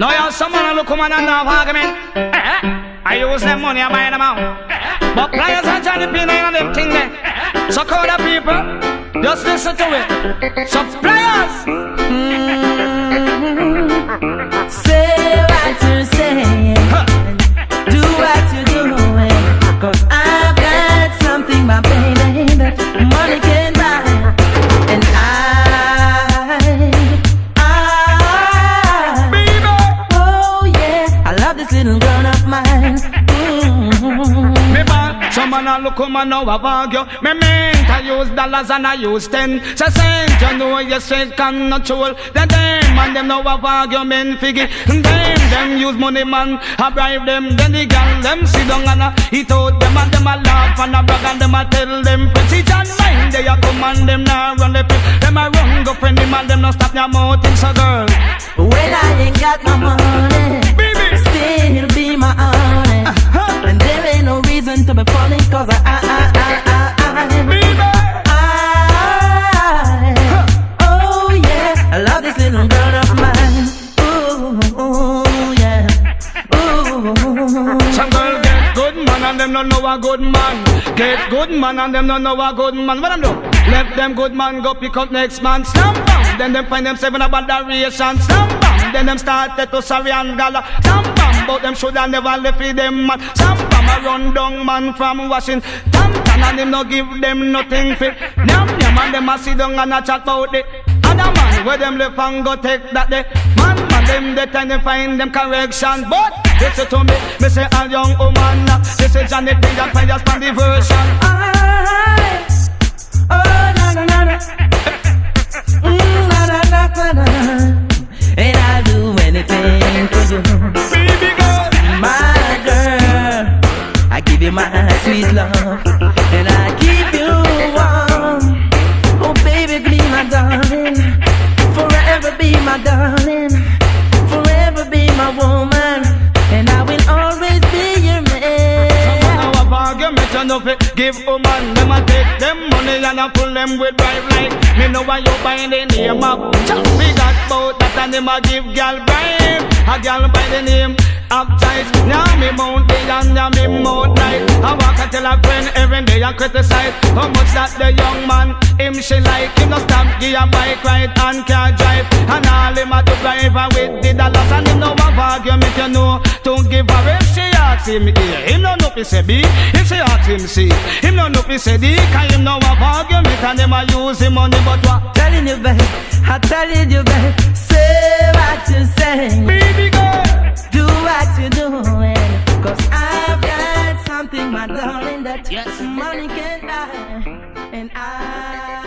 Now you have some man look come and have argument. I use them money, I buy them out. But Pliers and Johnny P and them thing there. So call the people, just listen to it. So Pliers, say what you're saying, do what you're doing. 'Cause I've got something, my baby, that money can buy. And baby, oh yeah, I love this little girl of mine. Me bad, some man a look come and now have argue. Me meant I use dollars and I use 10 cents. You know you say cannot control. Then them and them now have argument figgy. Them use money man, I bribe them. Then the gang them sit down and eat out them and them a laugh and a brag and them a tell them friends. Each and mine they a come and them now run the place. Them a run go friend him and them no stop their mouth in so girl. When I ain't got no money, Baby, still be my honey. And there ain't no reason to be falling, 'cause baby. Oh yeah, I love this little girl of mine. Ooh, yeah. Ooh. Some girl get good man and them don't know a good man. Get good man and them don't know a good man. What them do? Let them good man go pick up next man. Slam bam. Then them find them seven about the ration. Slam bam. Then them start to sorry and gala. Slam bam. But them shoulda never left with them man. Slam bam a run down man from Washington. And him no give them nothing fit. Nyam nyam and them a sit down and a chat about it. Other man where them left and go take that day. Man them the time they find them correction. But listen to me say a young woman. This is Johnny P and Pliers from the version. Oh na na na na. Na na na na. And I'll do anything for you, Baby girl, my girl. I give you my sweet love, and I keep you warm. Oh baby, be my darling, forever be my darling, forever be my woman, and I will always be your man. someone have argument enough it. Give woman them a take them money and a pull them with bribe like. Me know why you buy the name of. We got bout that and them a give girl bribe. A girl by the name of Tight. Now me mount the and now me mount night. I walk and tell a friend every day and criticize how much that the young man him she like. Him no stop give a bike ride and car drive. And all him a to drive with the dollars. And him no have argument you know. Don't give her if she ask him here. Him no know if say B. If she ask him C. Him no know if say D. Cause him no have argument and him a use him money but what? Telling you babe, I telling you babe, say what you say, Baby girl, do what you're doing, 'cause I've got something, my darling, that money can buy, and I